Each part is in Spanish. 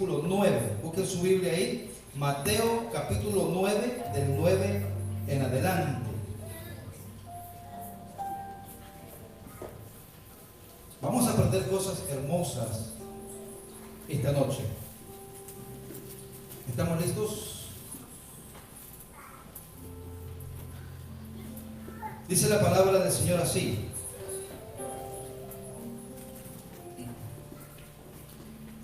versículo 9. Busquen su Biblia ahí. Mateo capítulo 9, del 9 en adelante. Vamos a aprender cosas hermosas esta noche. ¿Estamos listos? Dice la palabra del Señor así.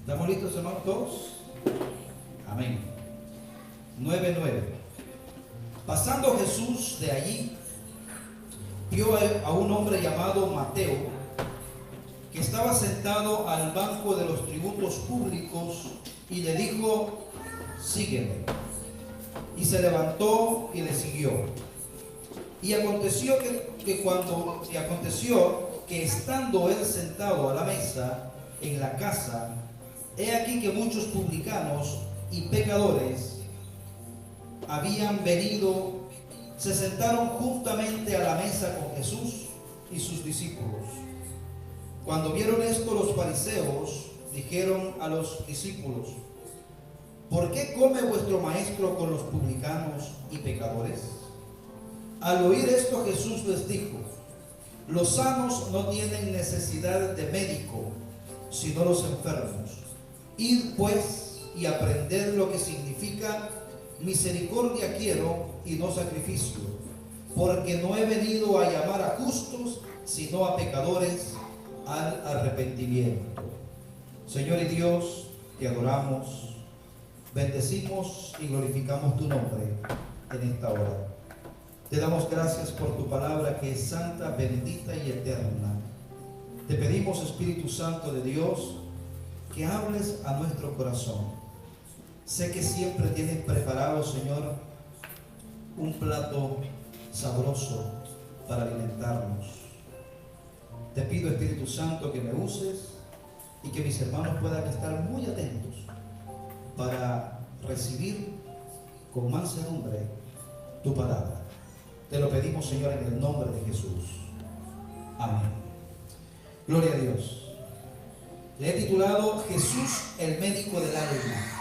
¿Estamos listos, hermanos, todos? Amén. 9:9. Pasando Jesús de allí, vio a un hombre llamado Mateo, que estaba sentado al banco de los tributos públicos, y le dijo: sígueme. Y se levantó y le siguió. Y aconteció que estando él sentado a la mesa en la casa, he aquí que muchos publicanos y pecadores habían venido, se sentaron juntamente a la mesa con Jesús y sus discípulos. Cuando vieron esto, los fariseos dijeron a los discípulos: ¿por qué come vuestro maestro con los publicanos y pecadores? Al oír esto, Jesús les dijo: los sanos no tienen necesidad de médico, sino los enfermos. Id pues y aprended lo que significa: misericordia quiero y no sacrificio, porque no he venido a llamar a justos, sino a pecadores al arrepentimiento. Señor y Dios, te adoramos, bendecimos y glorificamos tu nombre en esta hora. Te damos gracias por tu palabra, que es santa, bendita y eterna. Te pedimos, Espíritu Santo de Dios, que hables a nuestro corazón. Sé que siempre tienes preparado, Señor, un plato sabroso para alimentarnos. Te pido, Espíritu Santo, que me uses y que mis hermanos puedan estar muy atentos para recibir con mansedumbre tu palabra. Te lo pedimos, Señor, en el nombre de Jesús. Amén. Gloria a Dios. Le he titulado Jesús, el médico del alma.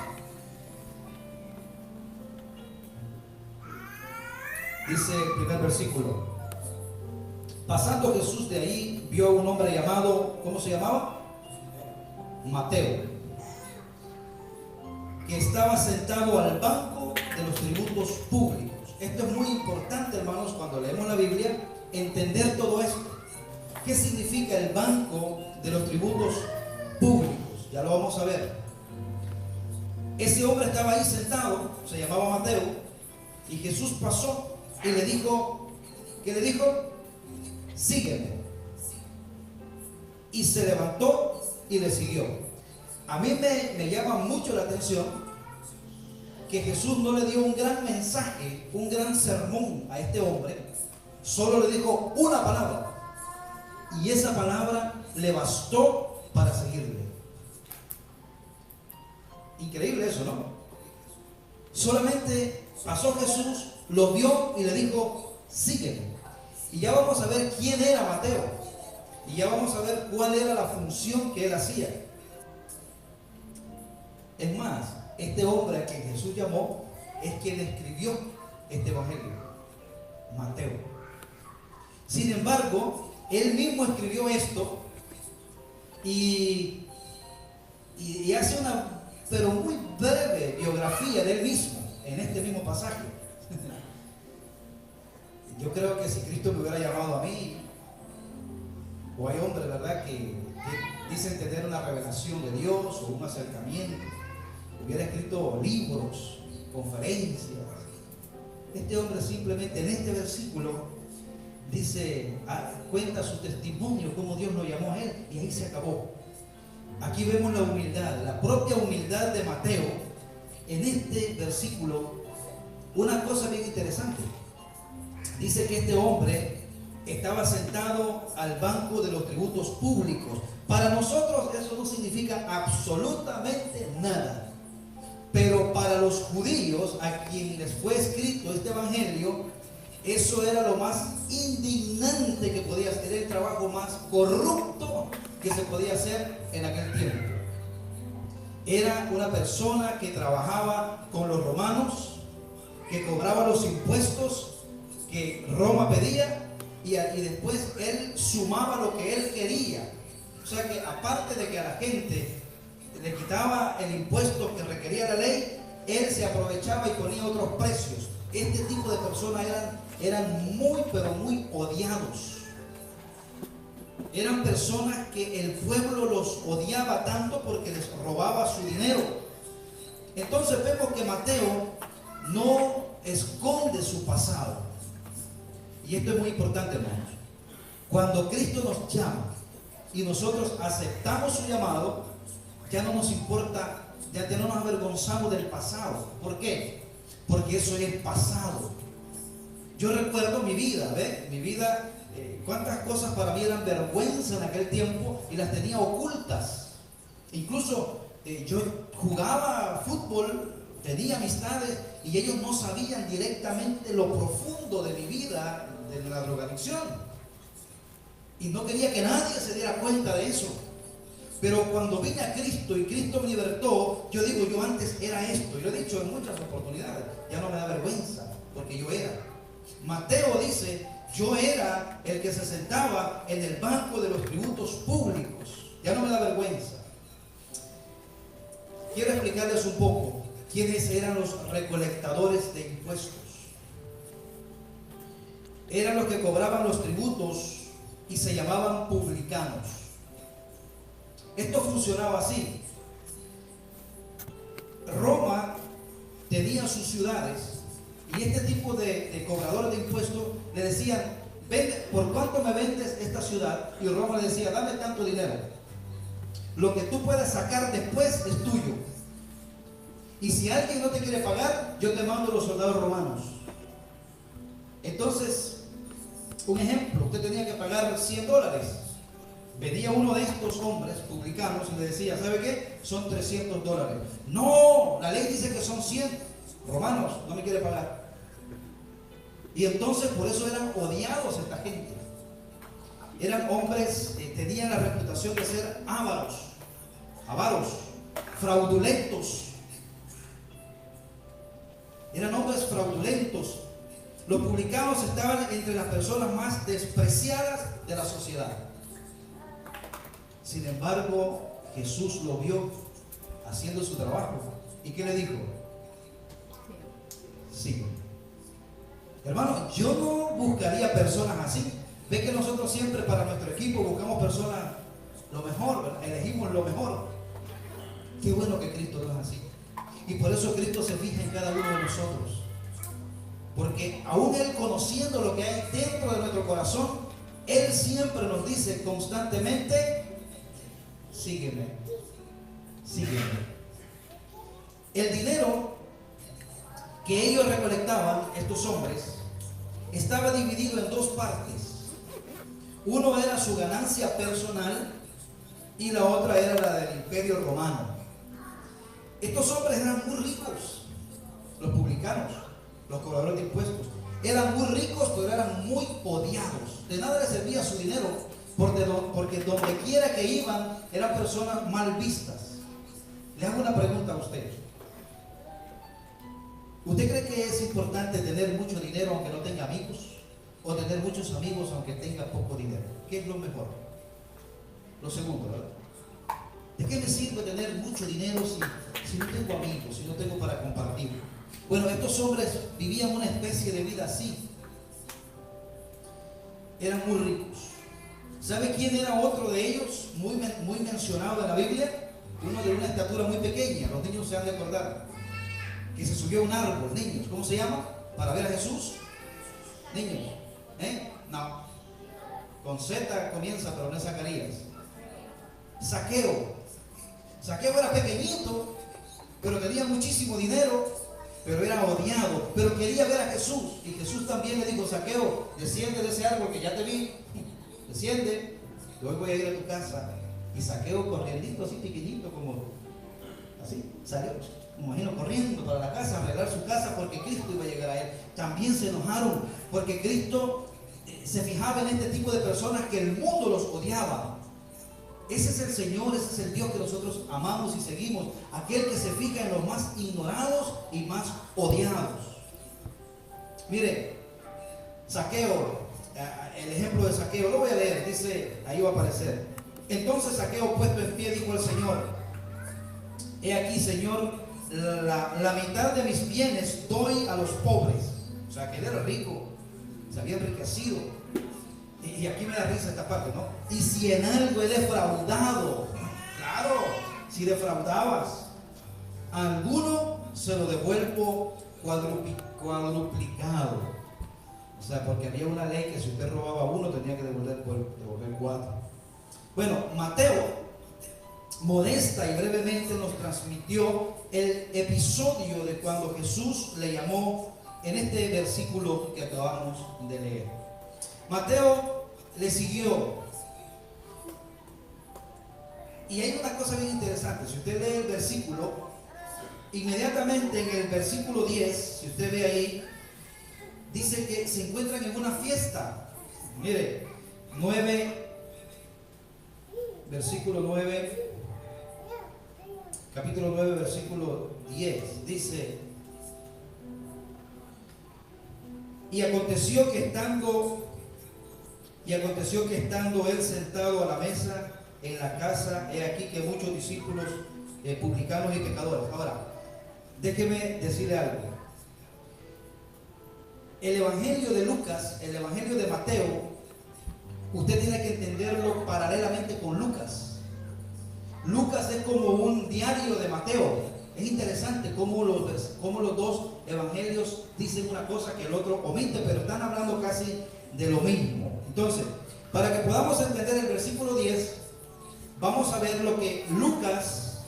Dice el primer versículo: pasando Jesús de ahí, vio a un hombre llamado, ¿cómo se llamaba? Mateo, que estaba sentado al banco de los tributos públicos. Esto es muy importante, hermanos, cuando leemos la Biblia, entender todo esto. ¿Qué significa el banco de los tributos públicos? Ya lo vamos a ver. Ese hombre estaba ahí sentado, se llamaba Mateo, y Jesús pasó y le dijo, ¿qué le dijo? Sígueme. Y se levantó y le siguió. A mí me llama mucho la atención que Jesús no le dio un gran mensaje, un gran sermón a este hombre, solo le dijo una palabra, y esa palabra le bastó para seguirle. Increíble eso, ¿no? Solamente pasó Jesús, lo vio y le dijo: sígueme. Y ya vamos a ver quién era Mateo, y ya vamos a ver cuál era la función que él hacía. Es más, este hombre a quien Jesús llamó es quien escribió este evangelio, Mateo. Sin embargo, él mismo escribió esto y hace una, pero muy breve biografía de él mismo en este mismo pasaje. Yo creo que si Cristo me hubiera llamado a mí, o hay hombres, ¿verdad?, que dicen tener una revelación de Dios o un acercamiento, hubiera escrito libros, conferencias. Este hombre simplemente en este versículo dice, cuenta su testimonio, cómo Dios lo llamó a él, y ahí se acabó. Aquí vemos la humildad, la propia humildad de Mateo en este versículo. Una cosa bien interesante, dice que este hombre estaba sentado al banco de los tributos públicos. Para nosotros eso no significa absolutamente nada. Pero para los judíos, a quienes les fue escrito este evangelio, eso era lo más indignante que podía ser, el trabajo más corrupto que se podía hacer en aquel tiempo. Era una persona que trabajaba con los romanos, que cobraba los impuestos que Roma pedía y después él sumaba lo que él quería. O sea que aparte de que a la gente le quitaba el impuesto que requería la ley, él se aprovechaba y ponía otros precios. Este tipo de personas eran muy, pero muy odiados. Eran personas que el pueblo los odiaba tanto porque les robaba su dinero. Entonces vemos que Mateo no esconde su pasado. Y esto es muy importante, hermanos. Cuando Cristo nos llama y nosotros aceptamos su llamado, ya no nos importa, ya no nos avergonzamos del pasado. ¿Por qué? Porque eso es pasado. Yo recuerdo mi vida, ¿ves? Mi vida, cuántas cosas para mí eran vergüenza en aquel tiempo y las tenía ocultas. Incluso yo jugaba fútbol, tenía amistades y ellos no sabían directamente lo profundo de mi vida, de la drogadicción. Y no quería que nadie se diera cuenta de eso. Pero cuando vine a Cristo y Cristo me libertó, yo digo, yo antes era esto. Yo he dicho en muchas oportunidades, ya no me da vergüenza, porque yo era. Mateo dice, yo era el que se sentaba en el banco de los tributos públicos. Ya no me da vergüenza. Quiero explicarles un poco quiénes eran los recolectadores de impuestos. Eran los que cobraban los tributos y se llamaban publicanos. Esto funcionaba así. Roma tenía sus ciudades y este tipo de cobradores de impuestos le decían, vende, ¿por cuánto me vendes esta ciudad? Y Roma le decía, dame tanto dinero. Lo que tú puedas sacar después es tuyo. Y si alguien no te quiere pagar, yo te mando los soldados romanos. Entonces, un ejemplo, usted tenía que pagar $100. Venía uno de estos hombres publicanos y le decía, ¿sabe qué? Son $300. No, la ley dice que son 100. Romanos, no me quiere pagar. Y entonces por eso eran odiados esta gente. Eran hombres, tenían la reputación de ser avaros, fraudulentos. Eran hombres fraudulentos. Los publicanos estaban entre las personas más despreciadas de la sociedad. Sin embargo, Jesús lo vio haciendo su trabajo. ¿Y qué le dijo? Sí. Hermano, yo no buscaría personas así. Ve que nosotros siempre para nuestro equipo buscamos personas lo mejor, ¿verdad? Elegimos lo mejor. Qué bueno que Cristo no es así. Y por eso Cristo se fija en cada uno de nosotros. Porque aún Él, conociendo lo que hay dentro de nuestro corazón, Él siempre nos dice constantemente, sígueme, sígueme. El dinero que ellos recolectaban, estos hombres, estaba dividido en dos partes. Uno era su ganancia personal y la otra era la del Imperio Romano. Estos hombres eran muy ricos, los publicanos, los cobradores de impuestos. Eran muy ricos, pero eran muy odiados. De nada les servía su dinero, porque donde quiera que iban, eran personas mal vistas. Le hago una pregunta a usted. ¿Usted cree que es importante tener mucho dinero aunque no tenga amigos? ¿O tener muchos amigos aunque tenga poco dinero? ¿Qué es lo mejor? Lo segundo, ¿verdad? ¿De qué me sirve tener mucho dinero si no tengo amigos, si no tengo para compartir? Bueno, estos hombres vivían una especie de vida así. Eran muy ricos. ¿Sabe quién era otro de ellos? Muy mencionado en la Biblia. Uno de una estatura muy pequeña. Los niños se han de acordar. Que se subió a un árbol. Niños, ¿cómo se llama? Para ver a Jesús. Niños. No. Con Z comienza, pero no es Zacarías. Zaqueo. Zaqueo era pequeñito, pero tenía muchísimo dinero, pero era odiado, pero quería ver a Jesús. Y Jesús también le dijo, Zaqueo, desciende de ese árbol que ya te vi, desciende, y hoy voy a ir a tu casa. Y Zaqueo corriendo así pequeñito, como así, salió, me imagino, corriendo para la casa, a arreglar su casa, porque Cristo iba a llegar a él. También se enojaron, porque Cristo se fijaba en este tipo de personas que el mundo los odiaba. Ese es el Señor, ese es el Dios que nosotros amamos y seguimos, aquel que se fija en los más ignorados y más odiados. Mire, Zaqueo, el ejemplo de Zaqueo, lo voy a leer, dice, ahí va a aparecer. Entonces Zaqueo, puesto en pie, dijo al Señor: he aquí, Señor, la mitad de mis bienes doy a los pobres. O sea, que él era rico, se había enriquecido. Y aquí me da risa esta parte, ¿no? Y si en algo he defraudado, claro, si defraudabas a alguno, se lo devuelvo cuadruplicado. O sea, porque había una ley que si usted robaba uno, tenía que devolver 4. Bueno, Mateo modesta y brevemente nos transmitió el episodio de cuando Jesús le llamó en este versículo que acabamos de leer. Mateo le siguió, y hay una cosa bien interesante. Si usted lee el versículo, inmediatamente en el versículo 10, si usted ve ahí, dice que se encuentran en una fiesta. Mire, 9, versículo 9, capítulo 9, versículo 10, dice: y aconteció que estando él sentado a la mesa en la casa, he aquí que muchos discípulos publicanos y pecadores. Ahora, déjeme decirle algo. El evangelio de Lucas, el evangelio de Mateo, usted tiene que entenderlo paralelamente con Lucas. Lucas es como un diario de Mateo. Es interesante cómo los dos evangelios dicen una cosa que el otro omite, pero están hablando casi de lo mismo. Entonces, para que podamos entender el versículo 10, vamos a ver lo que Lucas,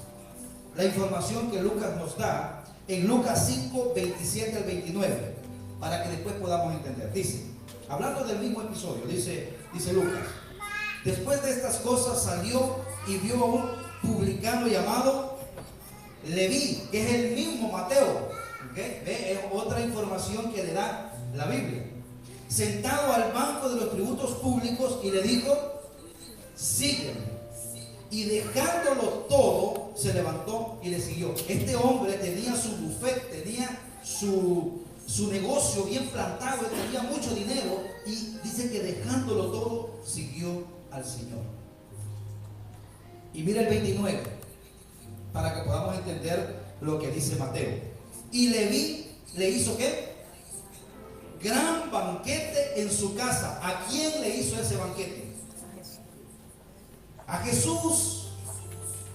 la información que Lucas nos da en Lucas 5, 27 al 29, para que después podamos entender. Dice, hablando del mismo episodio, dice Lucas: después de estas cosas salió y vio a un publicano llamado Leví, que es el mismo Mateo. ¿Okay? Es otra información que le da la Biblia. Sentado al banco de los tributos públicos, y le dijo: sígueme. Y dejándolo todo, se levantó y le siguió. Este hombre tenía su buffet, tenía su negocio bien plantado, tenía mucho dinero, y dice que dejándolo todo, siguió al Señor. Y mira el 29, para que podamos entender lo que dice Mateo. Y Leví le hizo ¿qué? Gran banquete en su casa. ¿A quién le hizo ese banquete? A Jesús.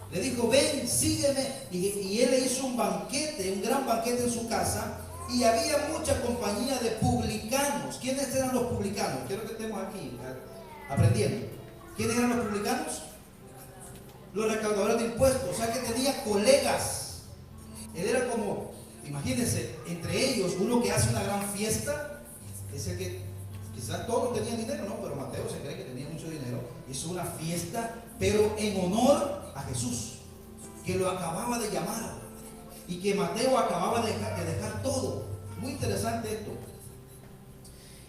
Le dijo: ven, sígueme. Y él le hizo un banquete, un gran banquete en su casa. Y había mucha compañía de publicanos. ¿Quiénes eran los publicanos? Quiero que estemos aquí aprendiendo. ¿Quiénes eran los publicanos? Los recaudadores de impuestos. O sea que tenía colegas. Él era como, imagínense, entre ellos uno que hace una gran fiesta. Es el que quizás todos tenían dinero, ¿no? Pero Mateo se cree que tenía mucho dinero. Hizo una fiesta, pero en honor a Jesús, que lo acababa de llamar, y que Mateo acababa de dejar todo. Muy interesante esto.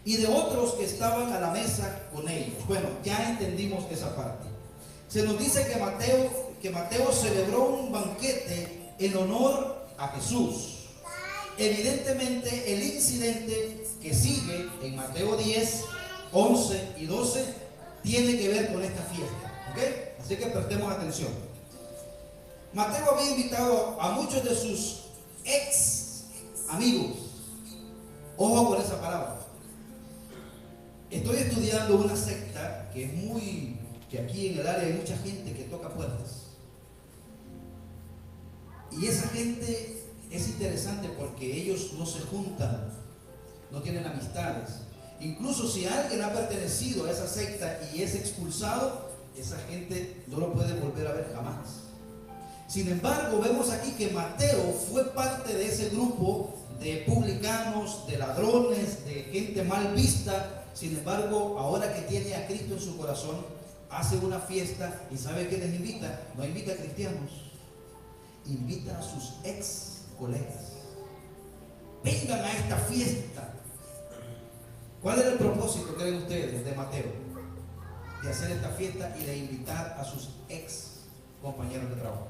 Y de otros que estaban a la mesa con ellos. Bueno, ya entendimos esa parte. Se nos dice que Mateo celebró un banquete en honor a Jesús. Evidentemente el incidente que sigue en Mateo 10, 11 y 12 tiene que ver con esta fiesta. ¿Okay? Así que prestemos atención. Mateo había invitado a muchos de sus ex amigos. Ojo con esa palabra. Estoy estudiando una secta que es que aquí en el área hay mucha gente que toca puertas. Y esa gente es interesante porque ellos no se juntan, no tienen amistades. Incluso si alguien ha pertenecido a esa secta y es expulsado, esa gente no lo puede volver a ver jamás. Sin embargo, vemos aquí que Mateo fue parte de ese grupo de publicanos, de ladrones, de gente mal vista. Sin embargo, ahora que tiene a Cristo en su corazón, hace una fiesta. ¿Y sabe qué les invita? No invita a cristianos, invita a sus ex colegas. Vengan a esta fiesta. ¿Cuál era el propósito, creen ustedes, de Mateo? de hacer esta fiesta y de invitar a sus ex compañeros de trabajo.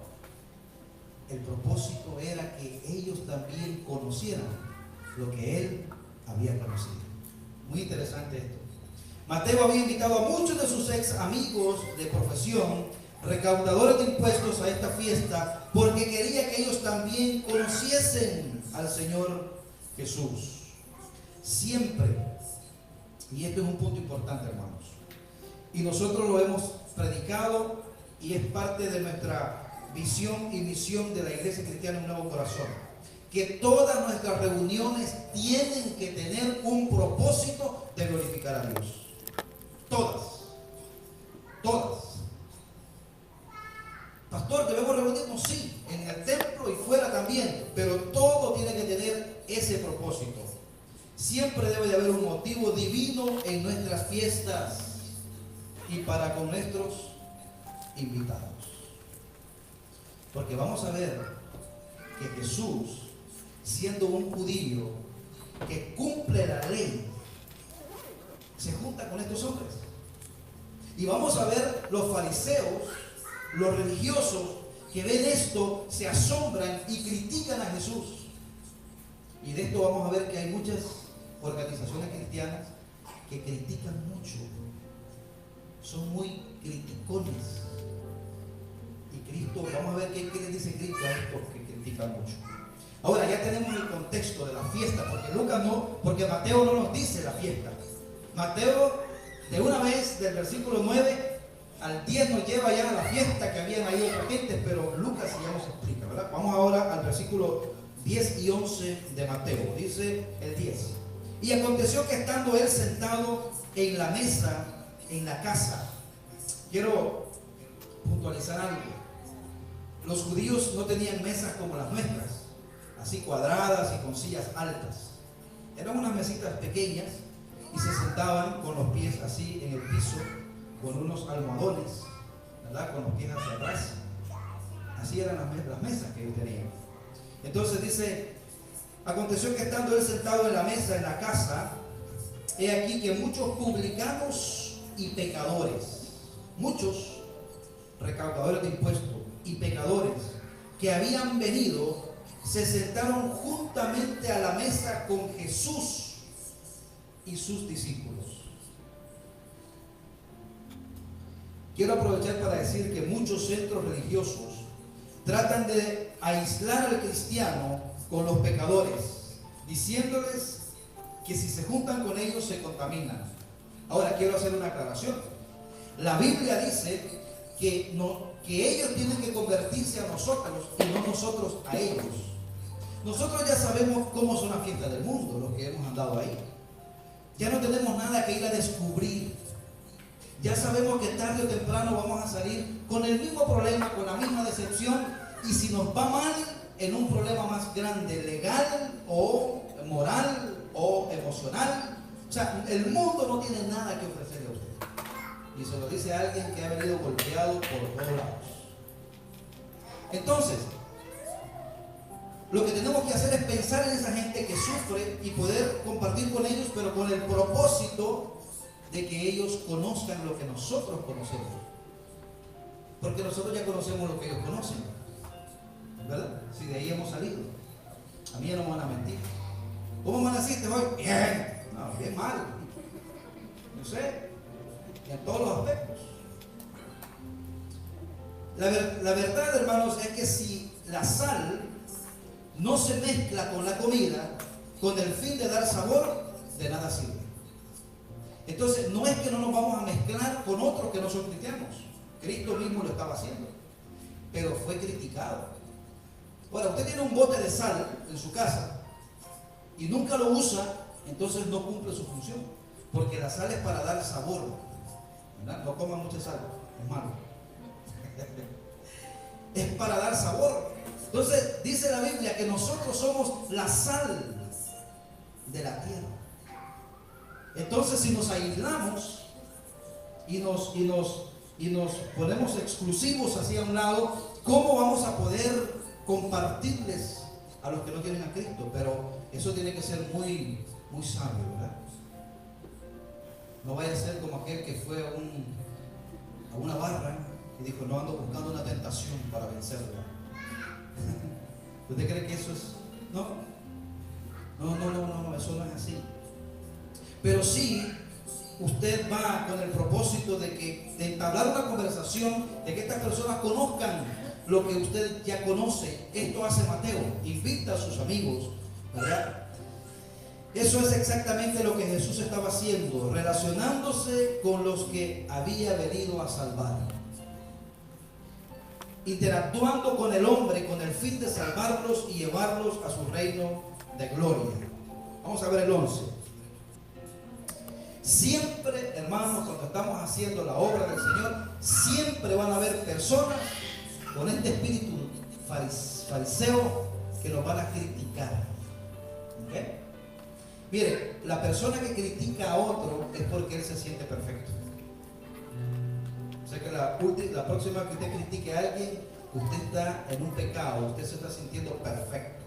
El propósito era que ellos también conocieran lo que él había conocido. Muy interesante esto. Mateo había invitado a muchos de sus ex amigos de profesión, recaudadores de impuestos, a esta fiesta porque quería que ellos también conociesen al Señor Jesús. Siempre, y esto es un punto importante, hermanos, y nosotros lo hemos predicado y es parte de nuestra visión y misión de la Iglesia Cristiana Un Nuevo Corazón, que todas nuestras reuniones tienen que tener un propósito de glorificar a Dios. Todas. Pastor, ¿debemos reunirnos? Sí, en el templo y fuera también, pero todo tiene que tener ese propósito. Siempre debe de haber un motivo divino en nuestras fiestas y para con nuestros invitados. Porque vamos a ver que Jesús, siendo un judío que cumple la ley, se junta con estos hombres. Y vamos a ver los fariseos, los religiosos, que ven esto, se asombran y critican a Jesús. Y de esto vamos a ver que hay muchas organizaciones cristianas que critican mucho. Son muy criticones. Y Cristo, vamos a ver qué le dice Cristo a estos que critican mucho. Ahora ya tenemos el contexto de la fiesta, porque Mateo no nos dice la fiesta. Mateo, de una vez, del versículo 9 al 10 nos lleva ya a la fiesta que habían ahí otras gentes, pero Lucas ya nos explica, ¿verdad? Vamos ahora al versículo 10 y 11 de Mateo. Dice el 10. Y aconteció que estando él sentado en la mesa, en la casa. Quiero puntualizar algo. Los judíos no tenían mesas como las nuestras, así cuadradas y con sillas altas. Eran unas mesitas pequeñas y se sentaban con los pies así en el piso, con unos almohadones, ¿verdad? Con los pies hacia atrás. Así eran las mesas que ellos tenían. Entonces dice, aconteció que estando él sentado en la mesa en la casa, he aquí que muchos publicanos y pecadores, muchos recaudadores de impuestos y pecadores que habían venido, se sentaron juntamente a la mesa con Jesús y sus discípulos. Quiero aprovechar para decir que muchos centros religiosos tratan de aislar al cristiano con los pecadores, diciéndoles que si se juntan con ellos se contaminan. Ahora quiero hacer una aclaración. La Biblia dice que ellos tienen que convertirse a nosotros y no nosotros a ellos. Nosotros ya sabemos cómo son las fiestas del mundo, los que hemos andado ahí. Ya no tenemos nada que ir a descubrir. Ya sabemos que tarde o temprano vamos a salir con el mismo problema, con la misma decepción, y si nos va mal, en un problema más grande, legal o moral o emocional. O sea, el mundo no tiene nada que ofrecerle a usted. Y se lo dice alguien que ha venido golpeado por todos lados. Entonces, lo que tenemos que hacer es pensar en esa gente que sufre y poder compartir con ellos, pero con el propósito de que ellos conozcan lo que nosotros conocemos. Porque nosotros ya conocemos lo que ellos conocen, ¿verdad? Si de ahí hemos salido. A mí ya no me van a mentir. ¿Cómo amaneciste hoy? Bien. No, bien mal. No sé. En todos los aspectos. La verdad, hermanos, es que si la sal no se mezcla con la comida con el fin de dar sabor, de nada sirve. Entonces, no es que no nos vamos a mezclar con otros que no son cristianos. Cristo mismo lo estaba haciendo, pero fue criticado. Ahora, usted tiene un bote de sal en su casa y nunca lo usa, entonces no cumple su función, porque la sal es para dar sabor, ¿verdad? No coman mucha sal, es malo. Es para dar sabor. Entonces, dice la Biblia que nosotros somos la sal de la tierra. Entonces, si nos aislamos y nos ponemos exclusivos hacia un lado, ¿cómo vamos a poder compartirles a los que no tienen a Cristo? Pero eso tiene que ser muy, muy sabio, ¿verdad? No vaya a ser como aquel que fue a una barra y dijo, no, ando buscando una tentación para vencerla. ¿Usted cree que eso es? No, eso no es así. Pero sí, usted va con el propósito de entablar una conversación, de que estas personas conozcan lo que usted ya conoce. Esto hace Mateo, invita a sus amigos, ¿verdad? Eso es exactamente lo que Jesús estaba haciendo, relacionándose con los que había venido a salvar, interactuando con el hombre con el fin de salvarlos y llevarlos a su reino de gloria. Vamos a ver el 11. Siempre, hermanos, cuando estamos haciendo la obra del Señor, siempre van a haber personas con este espíritu fariseo que nos van a criticar. ¿Okay? Mire, la persona que critica a otro es porque él se siente perfecto. O sea que la próxima que usted critique a alguien, usted está en un pecado, usted se está sintiendo perfecto.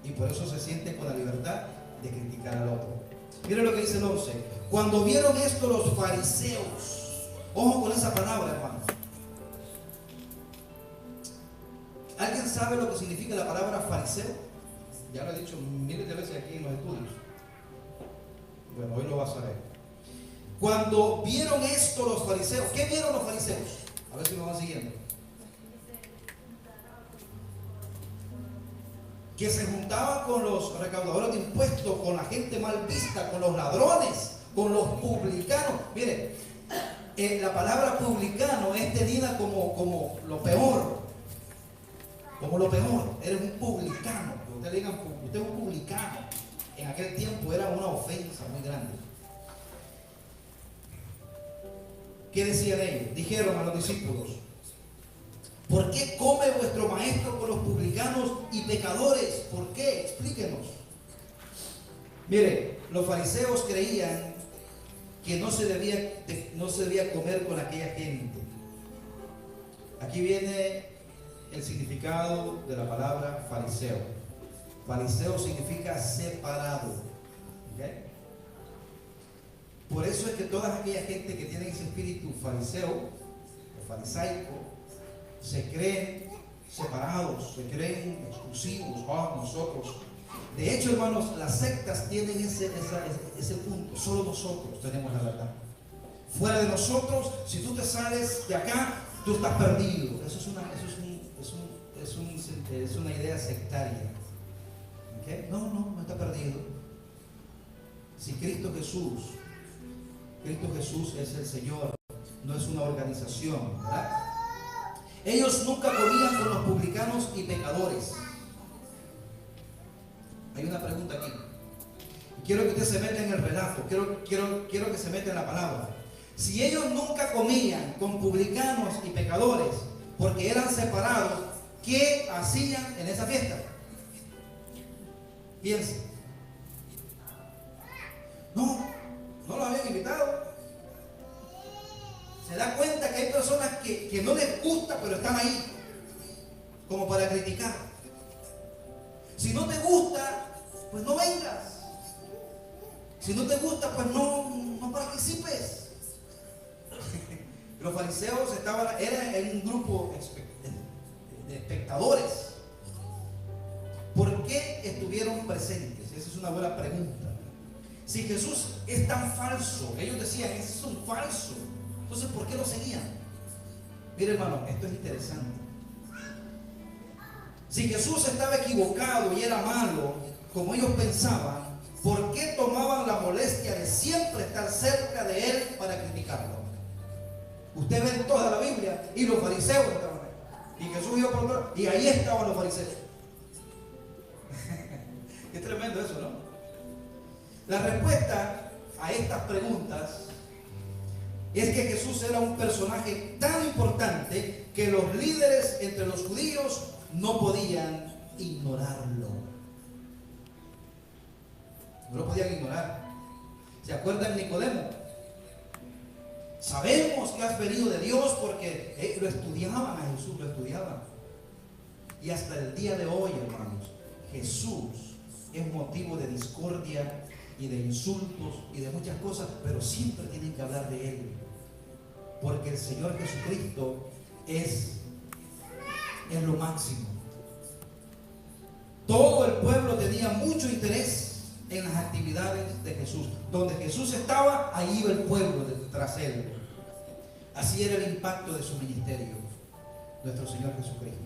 Y por eso se siente con la libertad de criticar al otro. Mire lo que dice el 11. Cuando vieron esto los fariseos, ojo con esa palabra, hermano. ¿Alguien sabe lo que significa la palabra fariseo? Ya lo he dicho miles de veces aquí en los estudios. Bueno, hoy lo vas a ver. Cuando vieron esto los fariseos, ¿qué vieron los fariseos? A ver si me van siguiendo. Que se juntaban con los recaudadores de impuestos, con la gente mal vista, con los ladrones, con los publicanos. Miren, la palabra publicano es tenida como lo peor. Como lo peor. Eres un publicano. Usted le digan, usted es un publicano. En aquel tiempo era una ofensa muy grande. ¿Qué decían ellos? Dijeron a los discípulos, ¿por qué come vuestro maestro con los publicanos y pecadores? ¿Por qué? Explíquenos. Mire, los fariseos creían que no se debía comer con aquella gente. Aquí viene el significado de la palabra fariseo. Fariseo significa separado. ¿Okay? Por eso es que toda aquella gente que tiene ese espíritu fariseo o farisaico se creen separados, se creen exclusivos. Nosotros. De hecho, hermanos, las sectas tienen ese punto. Solo nosotros tenemos la verdad. Fuera de nosotros, si tú te sales de acá, tú estás perdido. Eso es una idea sectaria. ¿Okay? No está perdido. Si Cristo Jesús es el Señor, no es una organización, ¿verdad? Ellos nunca comían con los publicanos y pecadores. Hay una pregunta aquí. Quiero que usted se meta en el relato, quiero que se meta en la palabra. Si ellos nunca comían con publicanos y pecadores, porque eran separados, ¿qué hacían en esa fiesta? Piensa. No lo habían invitado. Se da cuenta que hay personas que no les gusta, pero están ahí, como para criticar. Si no te gusta, pues no vengas. Si no te gusta, pues no participes. Los fariseos eran en un grupo de espectadores. ¿Por qué estuvieron presentes? Esa es una buena pregunta. Si Jesús es tan falso, ellos decían, ese es un falso, entonces ¿por qué lo seguían? Mire, hermano, esto es interesante. Si Jesús estaba equivocado y era malo, como ellos pensaban, ¿por qué tomaban la molestia de siempre estar cerca de él para criticarlo? Usted ve en toda la Biblia y los fariseos estaban ahí. Y Jesús iba por otro lado, y ahí estaban los fariseos. Qué tremendo eso, ¿no? La respuesta a estas preguntas es que Jesús era un personaje tan importante que los líderes entre los judíos no podían ignorarlo. No lo podían ignorar. ¿Se acuerdan de Nicodemo? Sabemos que has venido de Dios porque lo estudiaban a Jesús, lo estudiaban. Y hasta el día de hoy, hermanos, Jesús es motivo de discordia y de insultos y de muchas cosas, pero siempre tienen que hablar de Él. porque el Señor Jesucristo es lo máximo. Todo el pueblo tenía mucho interés en las actividades de Jesús. Donde Jesús estaba, ahí iba el pueblo tras él. Así era el impacto de su ministerio, nuestro Señor Jesucristo.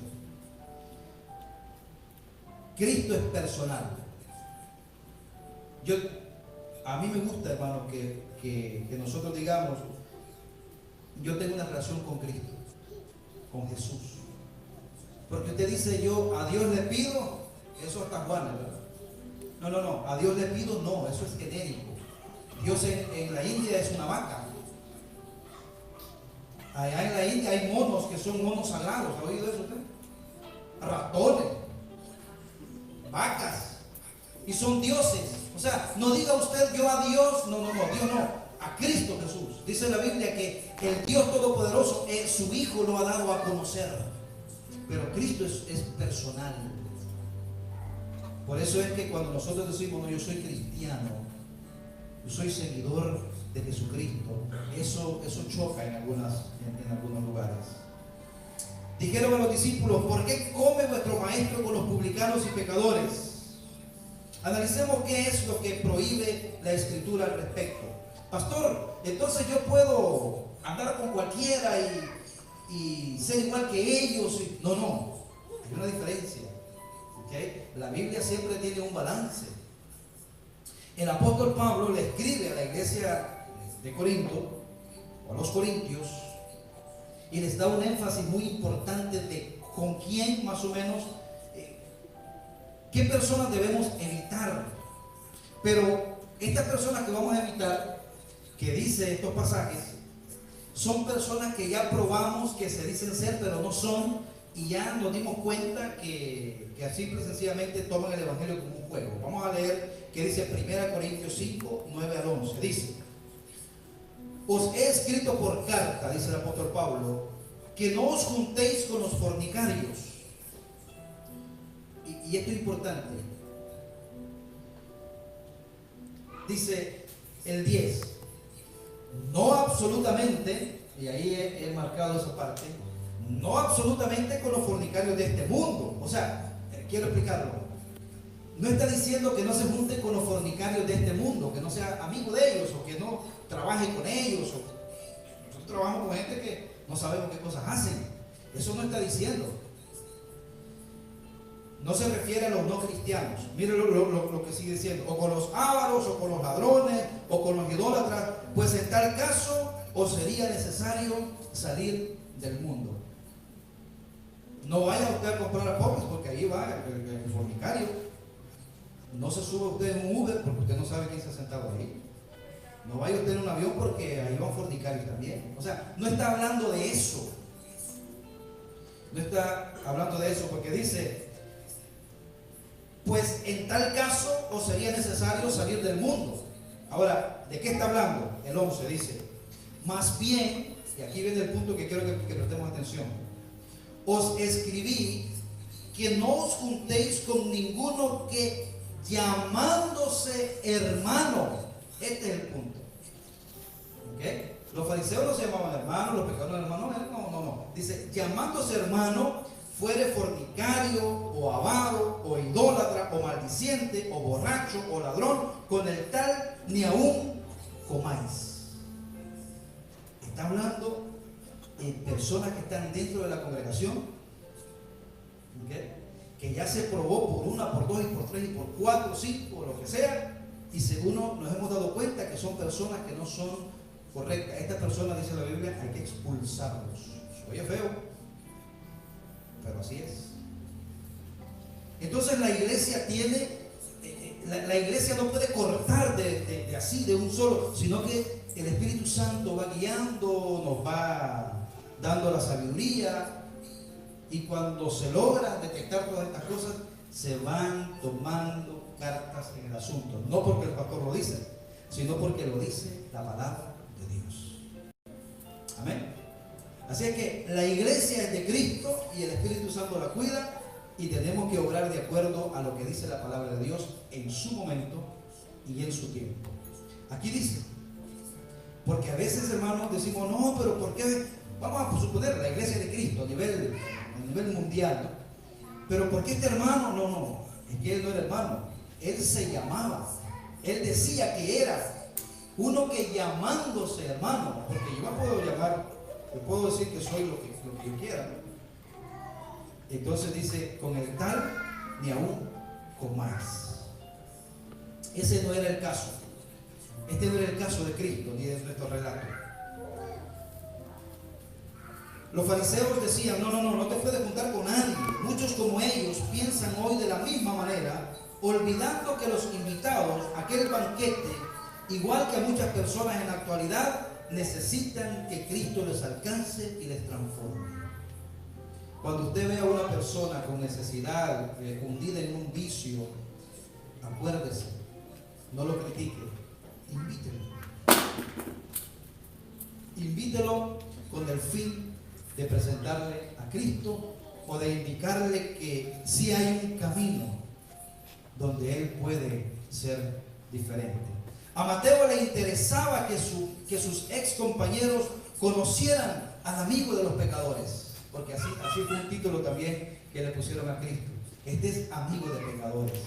Cristo es personal. A mí me gusta, hermano, que nosotros digamos, yo tengo una relación con Cristo, con Jesús. Porque usted dice, yo a Dios le pido, eso está Juan, ¿verdad? No, a Dios le pido, no, eso es genérico. Dios en la India es una vaca. Allá en la India hay monos que son monos sagrados. ¿Ha oído eso usted? Ratones, vacas, y son dioses. O sea, no diga usted yo a Dios, no, Dios no, a Cristo Jesús. Dice la Biblia que el Dios Todopoderoso, su Hijo lo ha dado a conocer. Pero Cristo es personal. Por eso es que cuando nosotros decimos, no, yo soy cristiano, yo soy seguidor de Jesucristo, eso choca en algunos lugares. Dijeron a los discípulos, ¿por qué come vuestro maestro con los publicanos y pecadores? Analicemos qué es lo que prohíbe la Escritura al respecto. Pastor, entonces yo puedo andar con cualquiera y ser igual que ellos. No, hay una diferencia. ¿Okay? La Biblia siempre tiene un balance. El apóstol Pablo le escribe a la iglesia de Corinto, o a los corintios, y les da un énfasis muy importante de con quién más o menos, qué personas debemos evitar. Pero estas personas que vamos a evitar, que dice estos pasajes, son personas que ya probamos que se dicen ser pero no son, y ya nos dimos cuenta que simple y sencillamente toman el evangelio como un juego. Vamos a leer que dice 1 Corintios 5, 9 al 11. Dice: os he escrito por carta, dice el apóstol Pablo, que no os juntéis con los fornicarios. Y esto es importante. Dice el 10: no absolutamente, y ahí he marcado esa parte, no absolutamente con los fornicarios de este mundo. O sea, quiero explicarlo. No está diciendo que no se junte con los fornicarios de este mundo, que no sea amigo de ellos o que no trabaje con ellos. Nosotros trabajamos con gente que no sabemos qué cosas hacen. Eso no está diciendo. No se refiere a los no cristianos. Miren lo que sigue diciendo. O con los ávaros, o con los ladrones, o con los idólatras. Pues en tal caso os sería necesario salir del mundo. No vaya usted a comprar a pobres, porque ahí va el fornicario. No se suba usted en un Uber porque usted no sabe quién se ha sentado ahí. No vaya usted en un avión porque ahí van fornicarios también. O sea, no está hablando de eso. No está hablando de eso porque dice: pues en tal caso os sería necesario salir del mundo. Ahora, ¿de qué está hablando? El 11 dice: más bien, y aquí viene el punto que quiero que prestemos atención, os escribí que no os juntéis con ninguno que llamándose hermano. Este es el punto. ¿Okay? Los fariseos no se llamaban hermanos, los pecadores hermanos, no. Dice, llamándose hermano, fuere fornicario, o avaro, o idólatra, o maldiciente, o borracho, o ladrón, con el tal ni aún comáis. Está hablando de personas que están dentro de la congregación, ¿okay? Que ya se probó por una, por dos, y por tres, y por cuatro, cinco, lo que sea, y según nos hemos dado cuenta que son personas que no son correctas. Estas personas, dice la Biblia, hay que expulsarlos. Oye, feo, pero así es. Entonces la iglesia tiene, la iglesia no puede cortar de así, de un solo, sino que el Espíritu Santo va guiando, nos va dando la sabiduría, y cuando se logra detectar todas estas cosas, se van tomando cartas en el asunto. No porque el pastor lo dice, sino porque lo dice la palabra de Dios. Amén. Así es que la iglesia es de Cristo y el Espíritu Santo la cuida, y tenemos que obrar de acuerdo a lo que dice la palabra de Dios en su momento y en su tiempo. Aquí dice: Porque a veces, hermanos, decimos, no, pero ¿por qué? Vamos a suponer la iglesia de Cristo a nivel mundial, ¿no? Pero ¿por qué este hermano? No, es que él no era hermano, él se llamaba, él decía que era uno que llamándose hermano, porque yo me puedo llamar, yo puedo decir que soy lo que yo quiera, ¿no? Entonces dice, con el tal, ni aún con más. Ese no era el caso. Este no era el caso de Cristo, ni de nuestro relato. Los fariseos decían, no te puedes juntar con nadie. Muchos como ellos piensan hoy de la misma manera, olvidando que los invitados a aquel banquete, igual que a muchas personas en la actualidad, necesitan que Cristo les alcance y les transforme. Cuando usted ve a una persona con necesidad, hundida en un vicio, acuérdese, no lo critique, invítelo. Invítelo con el fin de presentarle a Cristo o de indicarle que sí hay un camino donde él puede ser diferente. A Mateo le interesaba que sus ex compañeros conocieran al amigo de los pecadores, porque así fue un título también que le pusieron a Cristo. Este es amigo de pecadores.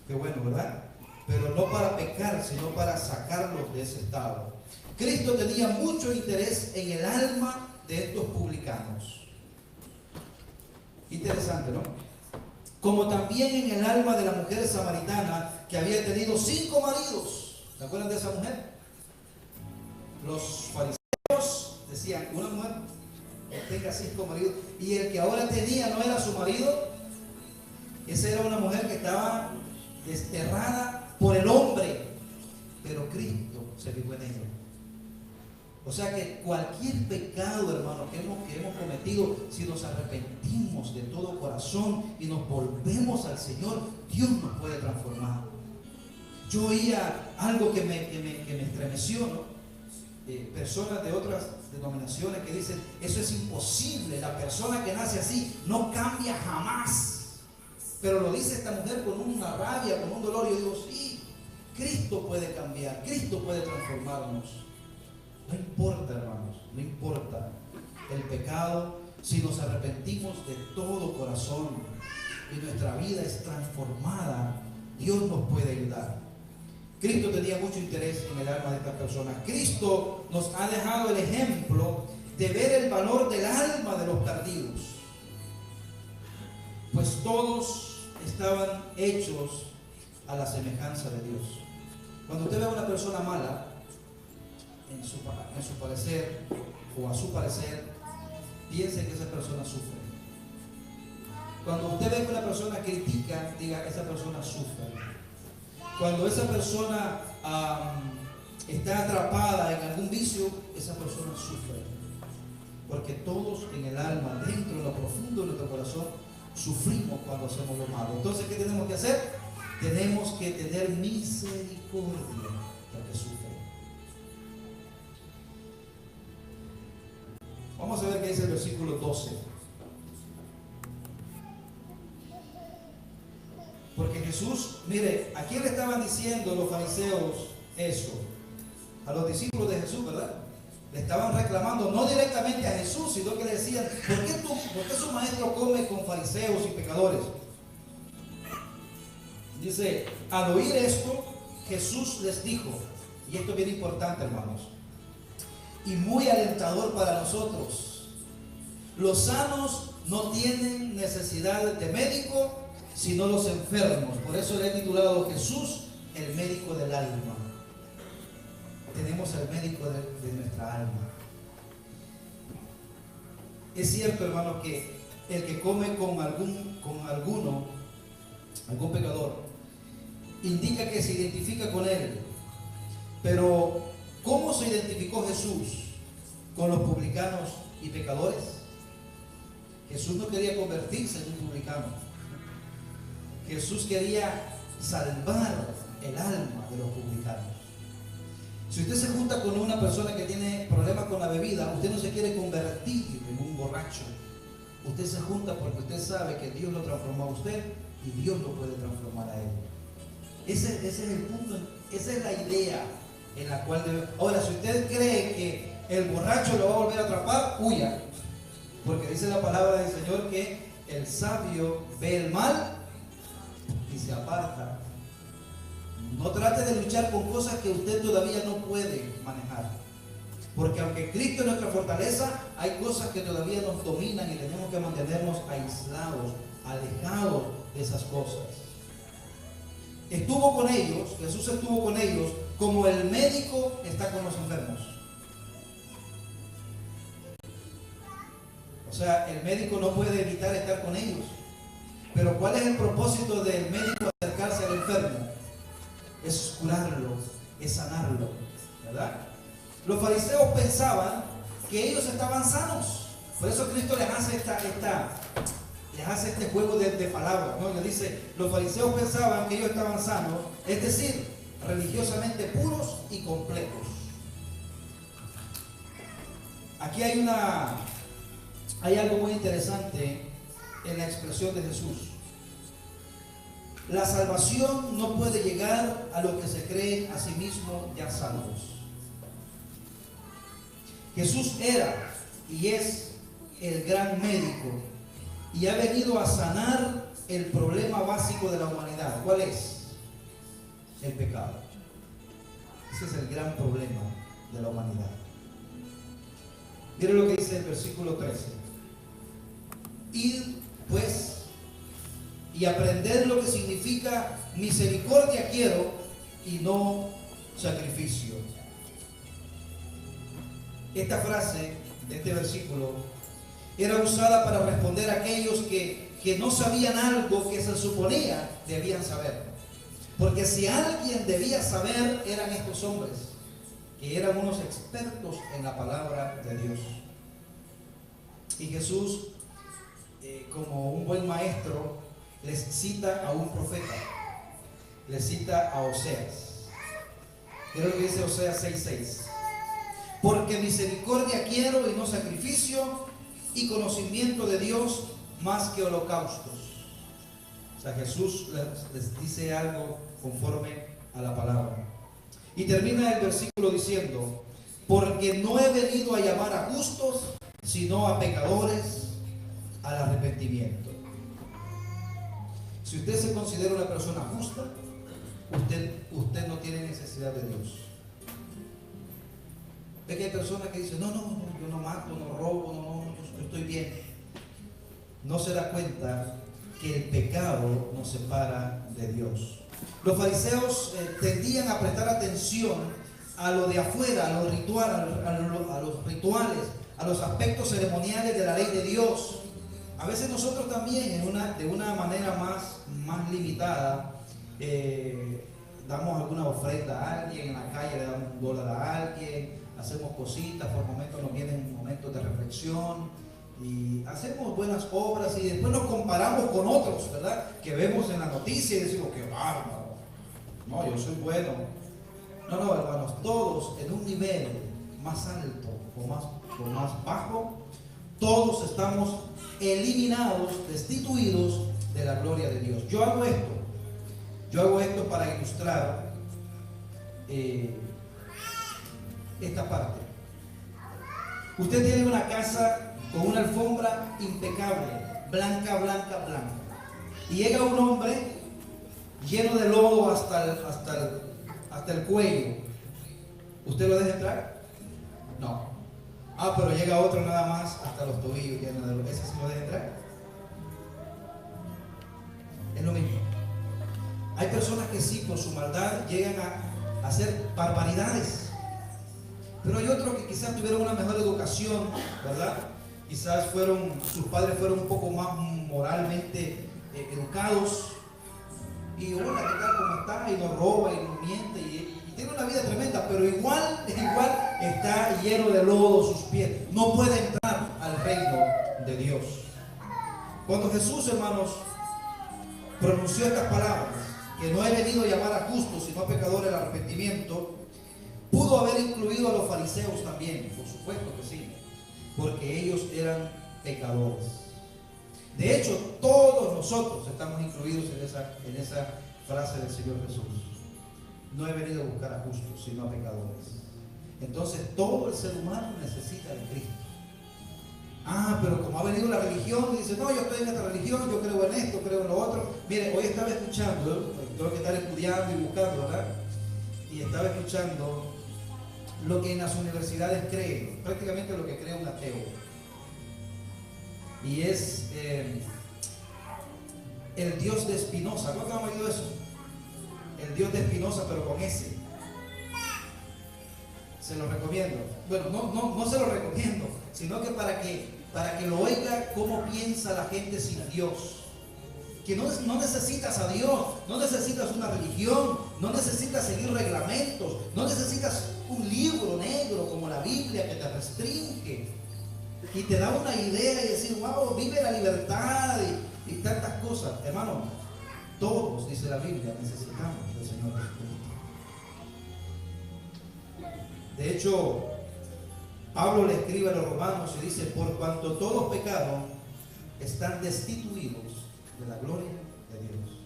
Qué bueno, ¿verdad? Pero no para pecar, sino para sacarlos de ese estado. Cristo tenía mucho interés en el alma de estos publicanos. Interesante, ¿no? Como también en el alma de la mujer samaritana que había tenido 5 maridos. ¿Se acuerdan de esa mujer? Los fariseos decían, una mujer que tenga 5 maridos y el que ahora tenía no era su marido. Esa era una mujer que estaba desterrada por el hombre, pero Cristo se fijó en ella. O sea que cualquier pecado, hermano, que hemos cometido, si nos arrepentimos de todo corazón y nos volvemos al Señor, Dios nos puede transformar. Yo oía algo que me estremeció, ¿no? Personas de otras denominaciones que dicen, eso es imposible, la persona que nace así no cambia jamás. Pero lo dice esta mujer con una rabia, con un dolor. Y yo digo, sí, Cristo puede cambiar, Cristo puede transformarnos. No importa, hermanos, no importa el pecado, si nos arrepentimos de todo corazón y nuestra vida es transformada, Dios nos puede ayudar. Cristo tenía mucho interés en el alma de estas personas. Cristo nos ha dejado el ejemplo de ver el valor del alma de los perdidos, pues todos estaban hechos a la semejanza de Dios. Cuando usted ve a una persona mala, en su parecer o a su parecer, piense que esa persona sufre. Cuando usted ve que una persona critica, diga, esa persona sufre. Cuando esa persona está atrapada en algún vicio, esa persona sufre. Porque todos en el alma, dentro de lo profundo de nuestro corazón, sufrimos cuando hacemos lo malo. Entonces, ¿qué tenemos que hacer? Tenemos que tener misericordia del que sufre. Vamos a ver qué dice el versículo 12. Porque Jesús, mire, ¿a quién le estaban diciendo los fariseos eso? A los discípulos de Jesús, ¿verdad? Le estaban reclamando, no directamente a Jesús, sino que le decían, ¿por qué su maestro come con fariseos y pecadores? Dice, al oír esto, Jesús les dijo, y esto es bien importante, hermanos, y muy alentador para nosotros, los sanos no tienen necesidad de médico, sino los enfermos. Por eso le he titulado Jesús, el médico del alma. Tenemos el médico de nuestra alma. Es cierto, hermano, que el que come con algún pecador, indica que se identifica con él. Pero, ¿cómo se identificó Jesús con los publicanos y pecadores? Jesús no quería convertirse en un publicano. Jesús quería salvar el alma de los publicanos. Si usted se junta con una persona que tiene problemas con la bebida, usted no se quiere convertir en un borracho. Usted se junta porque usted sabe que Dios lo transformó a usted y Dios lo puede transformar a él. Ese es el punto, esa es la idea. en la cual debe... Ahora, si usted cree que el borracho lo va a volver a atrapar, huya. Porque dice la palabra del Señor que el sabio ve el mal y se aparta. No trate de luchar con cosas que usted todavía no puede manejar. Porque aunque Cristo es nuestra fortaleza, hay cosas que todavía nos dominan y tenemos que mantenernos aislados, alejados de esas cosas. Estuvo con ellos, Jesús estuvo con ellos como el médico está con los enfermos. O sea, el médico no puede evitar estar con ellos. Pero ¿cuál es el propósito del médico acercarse al enfermo? Es curarlo, es sanarlo, ¿verdad? Los fariseos pensaban que ellos estaban sanos. Por eso Cristo les hace este juego de palabras, ¿no? Le dice, los fariseos pensaban que ellos estaban sanos, es decir, religiosamente puros y completos. Aquí hay algo muy interesante en la expresión de Jesús. La salvación no puede llegar a los que se creen a sí mismos ya salvos. Jesús era y es el gran médico y ha venido a sanar el problema básico de la humanidad. ¿Cuál es? El pecado. Ese es el gran problema de la humanidad. Mire lo que dice el versículo 13. Id pues y aprender lo que significa misericordia quiero y no sacrificio. Esta frase de este versículo era usada para responder a aquellos que no sabían algo que se suponía debían saber. Porque si alguien debía saber, eran estos hombres, que eran unos expertos en la palabra de Dios. Y Jesús, como un buen maestro, les cita a un profeta, les cita a Oseas. Mira lo que dice Oseas 6:6. Porque misericordia quiero y no sacrificio, y conocimiento de Dios más que holocaustos. O sea, Jesús les dice algo conforme a la palabra. Y termina el versículo diciendo, porque no he venido a llamar a justos, sino a pecadores al arrepentimiento. Si usted se considera una persona justa, usted no tiene necesidad de Dios. Ve que hay personas que dicen, no, yo no mato, no robo, yo estoy bien. No se da cuenta que el pecado nos separa de Dios. Los fariseos tendían a prestar atención a lo de afuera, a los rituales, a los aspectos ceremoniales de la ley de Dios. A veces nosotros también, de una manera más limitada, damos alguna ofrenda a alguien, en la calle le damos $1 a alguien, hacemos cositas, por momentos nos vienen momentos de reflexión y hacemos buenas obras y después nos comparamos con otros, ¿verdad? Que vemos en la noticia y decimos, qué bárbaro, no, yo soy bueno. No, hermanos, todos en un nivel más alto o más bajo, todos estamos eliminados, destituidos de la gloria de Dios. Yo hago esto para ilustrar esta parte. Usted tiene una casa con una alfombra impecable, blanca. Y llega un hombre lleno de lodo hasta el cuello. ¿Usted lo deja entrar? No. Pero llega otro nada más hasta los tobillos lleno de lodo. ¿Ese sí lo deja entrar? Es lo mismo. Hay personas que sí, por su maldad, llegan a hacer barbaridades. Pero hay otros que quizás tuvieron una mejor educación, ¿verdad? Quizás sus padres fueron un poco más moralmente educados. Y hola, ¿qué tal? ¿Cómo está? Y no roba y no miente y tiene una vida tremenda, pero igual está lleno de lodo sus pies. No puede entrar al reino de Dios. Cuando Jesús, hermanos, pronunció estas palabras, que no he venido a llamar a justos, sino a pecadores al arrepentimiento, pudo haber incluido a los fariseos también, por supuesto que sí, porque ellos eran pecadores. De hecho, todos nosotros estamos incluidos en esa frase del Señor Jesús. no he venido a buscar a justos, sino a pecadores. Entonces todo el ser humano necesita de Cristo. Ah, pero como ha venido la religión y dice, no, yo estoy en esta religión, yo creo en esto, creo en lo otro. Mire, hoy estaba escuchando, tengo que estar estudiando y buscando, ¿verdad? Y estaba escuchando lo que en las universidades creen, prácticamente lo que cree un ateo. Y es el Dios de Spinoza. ¿Cuántos han oído eso? El Dios de Spinoza, pero con S. Se lo recomiendo. Bueno, no se lo recomiendo, sino que para que lo oiga cómo piensa la gente sin Dios. Que no necesitas a Dios, no necesitas una religión, no necesitas seguir reglamentos, no necesitas un libro negro como la Biblia que te restringe y te da una idea y decir, wow, vive la libertad y tantas cosas. Hermano, todos, dice la Biblia, necesitamos del Señor Jesucristo. De hecho, Pablo le escribe a los romanos y dice, por cuanto todos pecaron, están destituidos de la gloria de Dios.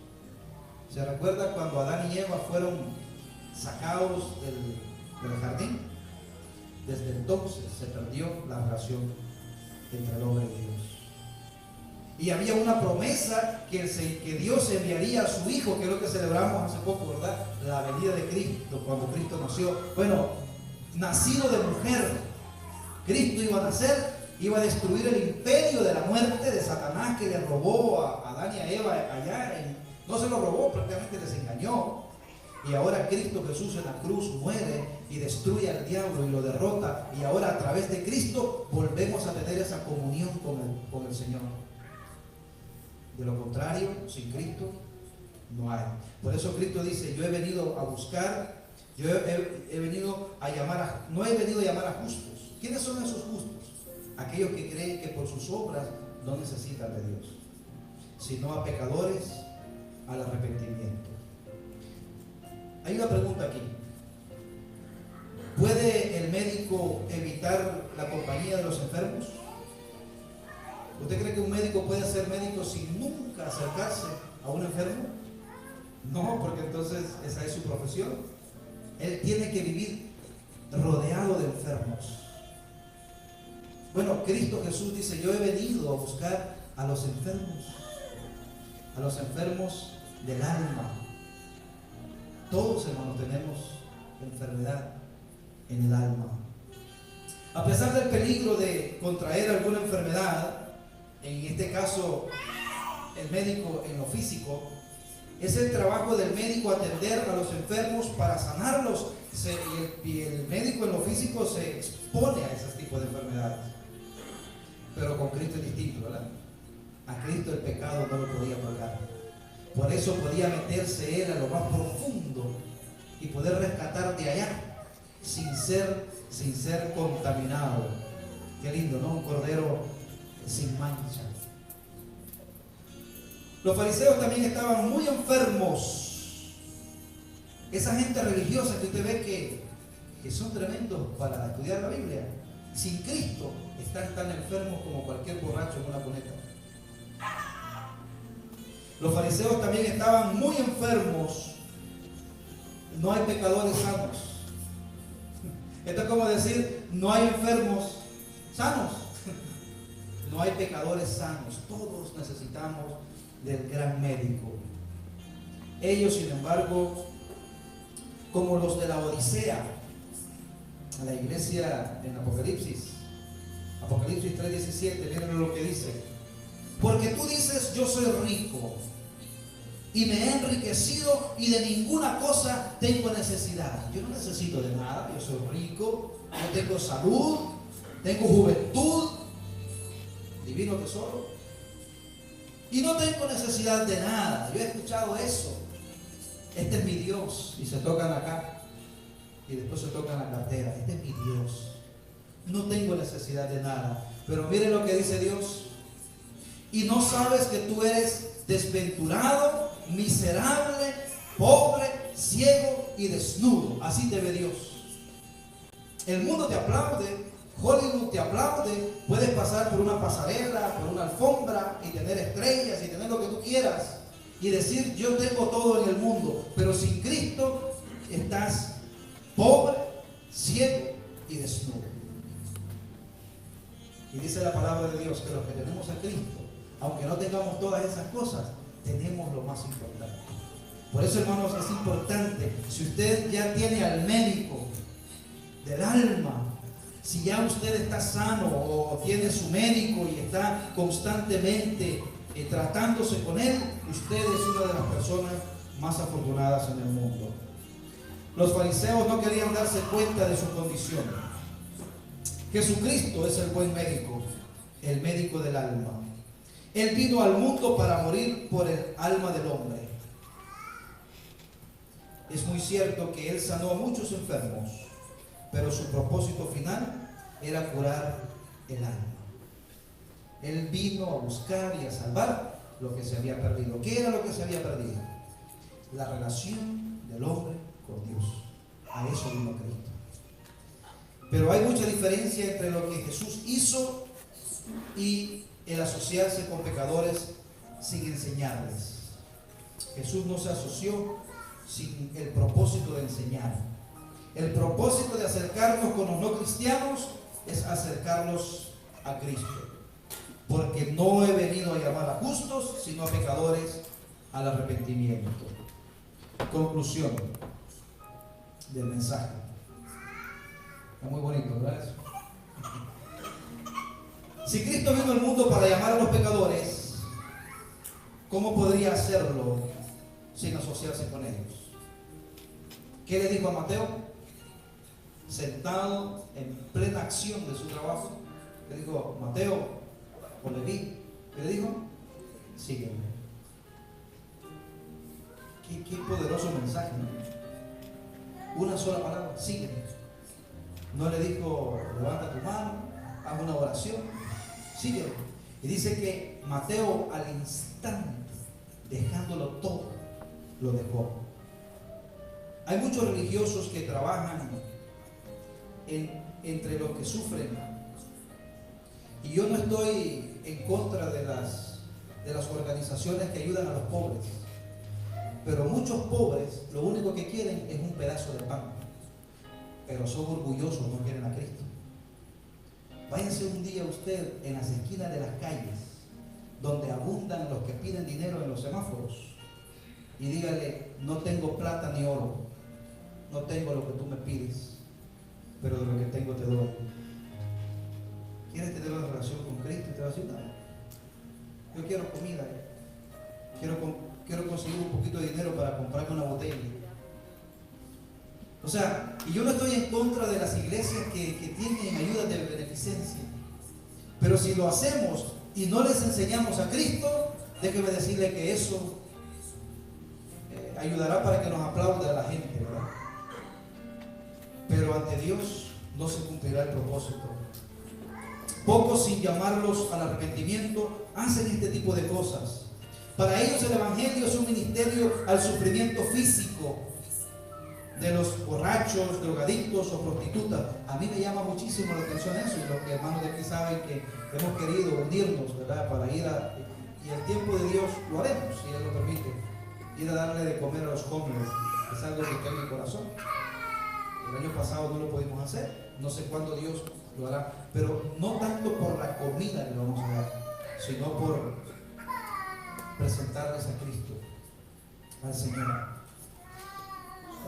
¿Se recuerda cuando Adán y Eva fueron sacados del jardín? Desde entonces se perdió la relación entre el hombre y Dios. Y había una promesa que Dios enviaría a su Hijo, que es lo que celebramos hace poco, ¿verdad? La venida de Cristo, cuando Cristo nació. Bueno, nacido de mujer, Cristo iba a nacer, iba a destruir el imperio de la muerte de Satanás, que le robó a Adán y a Eva allá. No se lo robó, prácticamente les engañó. Y ahora Cristo Jesús en la cruz muere y destruye al diablo y lo derrota. Y ahora a través de Cristo volvemos a tener esa comunión con el Señor. De lo contrario, sin Cristo no hay. Por eso Cristo dice, yo he venido a buscar, yo he venido a llamar no he venido a llamar a justos. ¿Quiénes son esos justos? Aquellos que creen que por sus obras no necesitan de Dios, sino a pecadores al arrepentimiento. Hay una pregunta aquí. ¿Puede el médico evitar la compañía de los enfermos? ¿Usted cree que un médico puede ser médico sin nunca acercarse a un enfermo? No, porque entonces esa es su profesión. Él tiene que vivir rodeado de enfermos. Bueno, Cristo Jesús dice, yo he venido a buscar a los enfermos del alma. Todos, hermanos, tenemos enfermedad en el alma. A pesar del peligro de contraer alguna enfermedad, en este caso el médico en lo físico, es el trabajo del médico atender a los enfermos para sanarlos, y el médico en lo físico se expone a ese tipo de enfermedades. Pero con Cristo es distinto, ¿verdad? A Cristo el pecado no lo podía tocar. Por eso podía meterse Él a lo más profundo y poder rescatar de allá sin ser contaminado. Qué lindo, ¿no? Un cordero sin mancha. Los fariseos también estaban muy enfermos. Esa gente religiosa que usted ve que son tremendos para estudiar la Biblia, sin Cristo están tan enfermos como cualquier borracho en una cuneta. Los fariseos también estaban muy enfermos. No hay pecadores sanos. Esto es como decir, no hay enfermos sanos. No hay pecadores sanos. Todos necesitamos del gran médico. Ellos, sin embargo, como los de la Odisea, a la iglesia en Apocalipsis 3:17, miren lo que dice. Porque tú dices, yo soy rico y me he enriquecido y de ninguna cosa tengo necesidad. Yo no necesito de nada, yo soy rico, yo tengo salud, tengo juventud, divino tesoro, y no tengo necesidad de nada. Yo he escuchado eso. Este es mi Dios, y se tocan acá y después se tocan la cartera. Este es mi Dios, no tengo necesidad de nada. Pero miren lo que dice Dios. Y no sabes que tú eres desventurado, miserable, pobre, ciego y desnudo. Así te ve Dios. El mundo te aplaude, Hollywood te aplaude, puedes pasar por una pasarela, por una alfombra y tener estrellas y tener lo que tú quieras y decir, yo tengo todo en el mundo, pero sin Cristo estás pobre, ciego y desnudo. Y dice la palabra de Dios que los que tenemos a Cristo, aunque no tengamos todas esas cosas, tenemos lo más importante. Por eso, hermanos, es importante, si usted ya tiene al médico del alma, si ya usted está sano o tiene su médico y está constantemente tratándose con él, usted es una de las personas más afortunadas en el mundo. Los fariseos no querían darse cuenta de su condición. Jesucristo es el buen médico, el médico del alma. Él vino al mundo para morir por el alma del hombre. Es muy cierto que Él sanó a muchos enfermos, pero su propósito final era curar el alma. Él vino a buscar y a salvar lo que se había perdido. ¿Qué era lo que se había perdido? La relación del hombre con Dios. A eso vino Cristo. Pero hay mucha diferencia entre lo que Jesús hizo y el asociarse con pecadores sin enseñarles. Jesús no se asoció sin el propósito de enseñar. El propósito de acercarnos con los no cristianos es acercarlos a Cristo. Porque no he venido a llamar a justos, sino a pecadores al arrepentimiento. Conclusión del mensaje. Está muy bonito, ¿verdad? Si Cristo vino al mundo para llamar a los pecadores, ¿cómo podría hacerlo sin asociarse con ellos? ¿Qué le dijo a Mateo? Sentado en plena acción de su trabajo, le dijo: Mateo o Leví, ¿qué le dijo? Sígueme. Qué poderoso mensaje, ¿no? Una sola palabra: sígueme. No le dijo: levanta tu mano, haz una oración, sígueme. Y dice que Mateo, al instante, dejándolo todo, lo dejó. Hay muchos religiosos que trabajan entre los que sufren, y yo no estoy en contra de las organizaciones que ayudan a los pobres, pero muchos pobres lo único que quieren es un pedazo de pan, pero son orgullosos, no quieren a Cristo. Váyase un día usted en las esquinas de las calles donde abundan los que piden dinero en los semáforos y dígale: no tengo plata ni oro, no tengo lo que tú me pides, pero de lo que tengo te doy. ¿Quieres tener una relación con Cristo? Y te va a decir: no, yo quiero comida, quiero conseguir un poquito de dinero para comprarme una botella. O sea, y yo no estoy en contra de las iglesias que tienen ayudas de beneficencia, pero si lo hacemos y no les enseñamos a Cristo, déjeme decirle que eso ayudará para que nos aplaude a la gente, ¿verdad? Pero ante Dios no se cumplirá el propósito. Pocos, sin llamarlos al arrepentimiento, hacen este tipo de cosas. Para ellos el evangelio es un ministerio al sufrimiento físico de los borrachos, drogadictos o prostitutas. A mí me llama muchísimo la atención eso, y los hermanos de aquí saben que hemos querido unirnos, ¿verdad? Para ir y el tiempo de Dios lo haremos, si Él lo permite, ir a darle de comer a los jóvenes. Es algo que está en mi corazón. El año pasado no lo pudimos hacer, no sé cuándo Dios lo hará, pero no tanto por la comida que vamos a dar, sino por presentarles a Cristo, al Señor.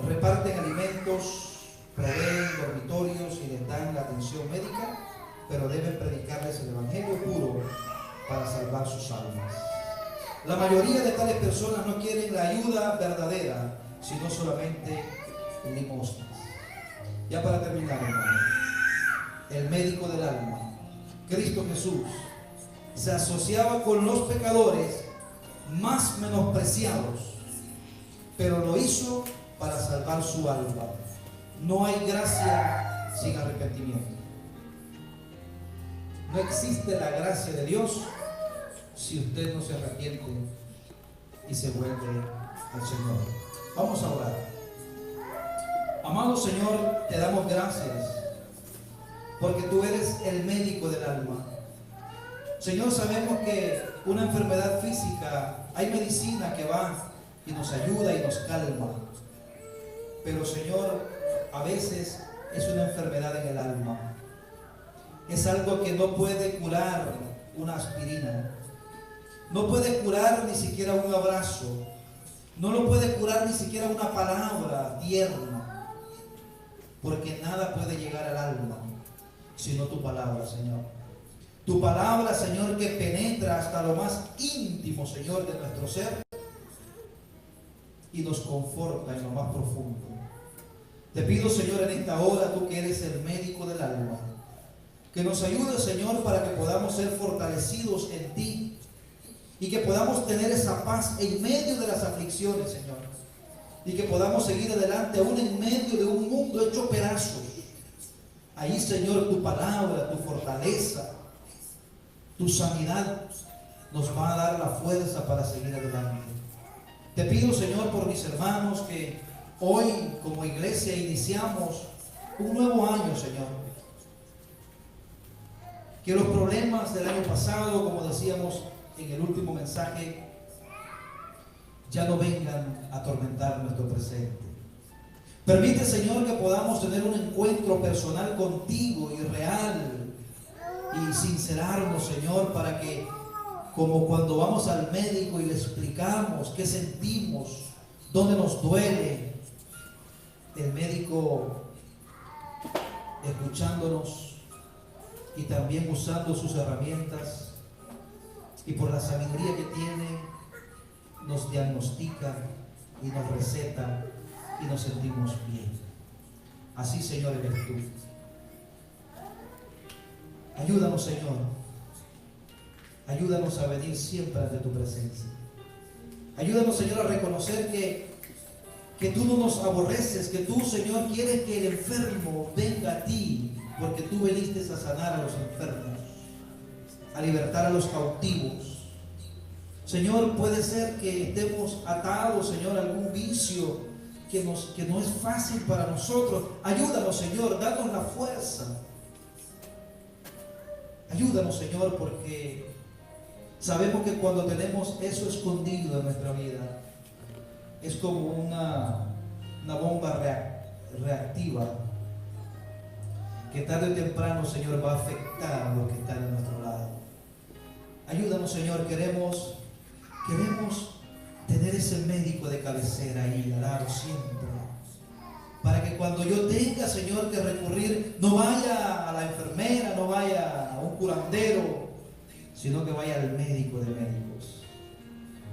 Reparten alimentos, proveen dormitorios y les dan la atención médica, pero deben predicarles el evangelio puro para salvar sus almas. La mayoría de tales personas no quieren la ayuda verdadera, sino solamente limosnas. Ya para terminar, hermano, el médico del alma, Cristo Jesús, se asociaba con los pecadores más menospreciados, pero lo hizo para salvar su alma. No hay gracia sin arrepentimiento. No existe la gracia de Dios si usted no se arrepiente y se vuelve al Señor. Vamos a orar. Amado Señor, te damos gracias porque tú eres el médico del alma. Señor, sabemos que una enfermedad física, hay medicina que va y nos ayuda y nos calma. Pero Señor, a veces es una enfermedad en el alma. Es algo que no puede curar una aspirina. No puede curar ni siquiera un abrazo. No lo puede curar ni siquiera una palabra tierna. Porque nada puede llegar al alma sino tu palabra, Señor. Tu palabra, Señor, que penetra hasta lo más íntimo, Señor, de nuestro ser y nos conforta en lo más profundo. Te pido, Señor, en esta hora, tú que eres el médico del alma, que nos ayudes, Señor, para que podamos ser fortalecidos en ti y que podamos tener esa paz en medio de las aflicciones, Señor, y que podamos seguir adelante aún en medio de un mundo hecho pedazos. Ahí, Señor, tu palabra, tu fortaleza, tu sanidad nos va a dar la fuerza para seguir adelante. Te pido, Señor, por mis hermanos que hoy como iglesia iniciamos un nuevo año, Señor. Que los problemas del año pasado, como decíamos en el último mensaje, ya no vengan a atormentar nuestro presente. Permite, Señor, que podamos tener un encuentro personal contigo y real y sincerarnos, Señor, para que, como cuando vamos al médico y le explicamos qué sentimos, dónde nos duele, el médico escuchándonos y también usando sus herramientas y por la sabiduría que tiene nos diagnostica y nos receta y nos sentimos bien. Así, Señor, eres tú. Ayúdanos, Señor. Ayúdanos a venir siempre ante tu presencia. Ayúdanos, Señor, a reconocer que tú no nos aborreces, que tú, Señor, quieres que el enfermo venga a ti, porque tú viniste a sanar a los enfermos, a libertar a los cautivos. Señor, puede ser que estemos atados, Señor, a algún vicio que no es fácil para nosotros. Ayúdanos, Señor, danos la fuerza. Ayúdanos, Señor, porque sabemos que cuando tenemos eso escondido en nuestra vida, es como una bomba reactiva que tarde o temprano, Señor, va a afectar a los que están a nuestro lado. Ayúdanos, Señor, queremos tener ese médico de cabecera ahí al lado siempre, para que cuando yo tenga, Señor, que recurrir, no vaya a la enfermera, no vaya a un curandero, sino que vaya al médico de médicos,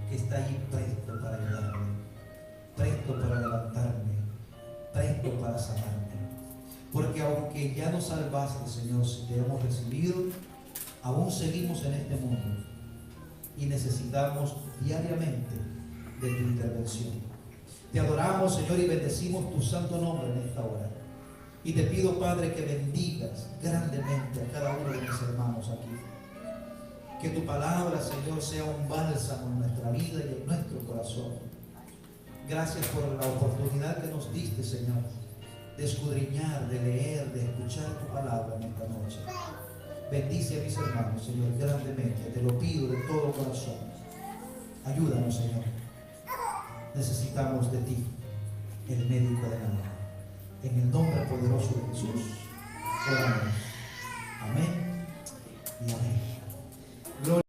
que está allí presto para ayudarme, presto para levantarme, presto para sanarme. Porque aunque ya nos salvaste, Señor, si te hemos recibido, aún seguimos en este mundo y necesitamos diariamente de tu intervención. Te adoramos, Señor, y bendecimos tu santo nombre en esta hora. Y te pido, Padre, que bendigas grandemente a cada uno de mis hermanos aquí. Que tu palabra, Señor, sea un bálsamo en nuestra vida y en nuestro corazón. Gracias por la oportunidad que nos diste, Señor, de escudriñar, de leer, de escuchar tu palabra en esta noche. Bendice a mis hermanos, Señor, grandemente. Te lo pido de todo corazón. Ayúdanos, Señor. Necesitamos de ti, el médico del alma. En el nombre poderoso de Jesús, oramos. Amén y amén. Gloria